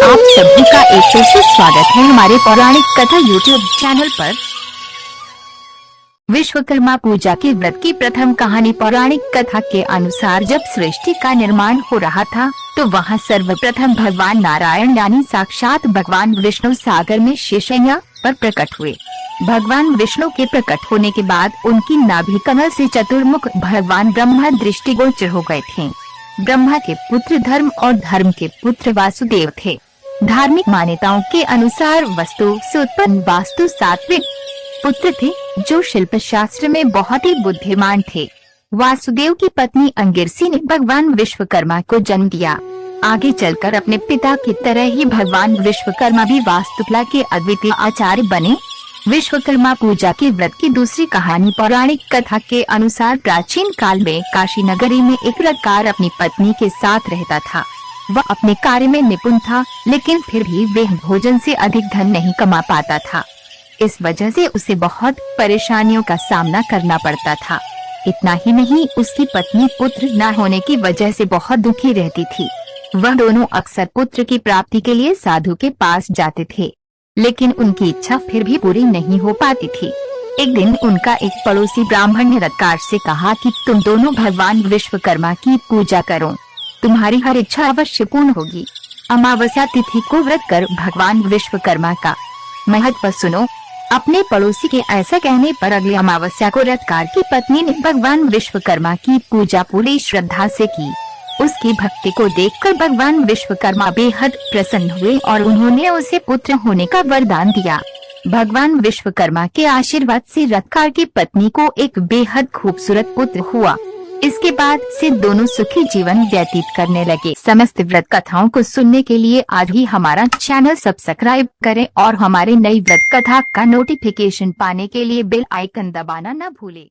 आप सभी का एक फिर से स्वागत है हमारे पौराणिक कथा यूट्यूब चैनल पर। विश्वकर्मा पूजा के व्रत की प्रथम कहानी। पौराणिक कथा के अनुसार जब सृष्टि का निर्माण हो रहा था तो वहां सर्वप्रथम भगवान नारायण यानी साक्षात भगवान विष्णु सागर में शेषैया पर प्रकट हुए। भगवान विष्णु के प्रकट होने के बाद उनकी नाभि कमल से चतुर्मुख भगवान ब्रह्मा दृष्टिगोचर हो गए थे। ब्रह्मा के पुत्र धर्म और धर्म के पुत्र वासुदेव थे। धार्मिक मान्यताओं के अनुसार वस्तु से उत्पन्न वास्तु सात्विक पुत्र थे जो शिल्प शास्त्र में बहुत ही बुद्धिमान थे। वासुदेव की पत्नी अंगिरसी ने भगवान विश्वकर्मा को जन्म दिया। आगे चलकर अपने पिता की तरह ही भगवान विश्वकर्मा भी वास्तुकला के अद्वितीय आचार्य बने। विश्वकर्मा पूजा के व्रत की दूसरी कहानी। पौराणिक कथा के अनुसार प्राचीन काल में काशी नगरी में एक रत्कार अपनी पत्नी के साथ रहता था। वह अपने कार्य में निपुण था, लेकिन फिर भी वह भोजन से अधिक धन नहीं कमा पाता था। इस वजह से उसे बहुत परेशानियों का सामना करना पड़ता था। इतना ही नहीं, उसकी पत्नी पुत्र न होने की वजह से बहुत दुखी रहती थी। वह दोनों अक्सर पुत्र की प्राप्ति के लिए साधु के पास जाते थे, लेकिन उनकी इच्छा फिर भी पूरी नहीं हो पाती थी। एक दिन उनका एक पड़ोसी ब्राह्मण ने रत्कार से कहा कि तुम दोनों भगवान विश्वकर्मा की पूजा करो, तुम्हारी हर इच्छा अवश्य पूर्ण होगी। अमावस्या तिथि को व्रत कर भगवान विश्वकर्मा का महत्व सुनो। अपने पड़ोसी के ऐसा कहने पर अगली अमावस्या को रत्कार की पत्नी ने भगवान विश्वकर्मा की पूजा पूरी श्रद्धा से की। उसकी भक्ति को देखकर भगवान विश्वकर्मा बेहद प्रसन्न हुए और उन्होंने उसे पुत्र होने का वरदान दिया। भगवान विश्वकर्मा के आशीर्वाद से रत्कार की पत्नी को एक बेहद खूबसूरत पुत्र हुआ। इसके बाद से दोनों सुखी जीवन व्यतीत करने लगे। समस्त व्रत कथाओं को सुनने के लिए आज ही हमारा चैनल सब्सक्राइब करें और हमारे नई व्रत कथा का नोटिफिकेशन पाने के लिए बेल आइकन दबाना न भूलें।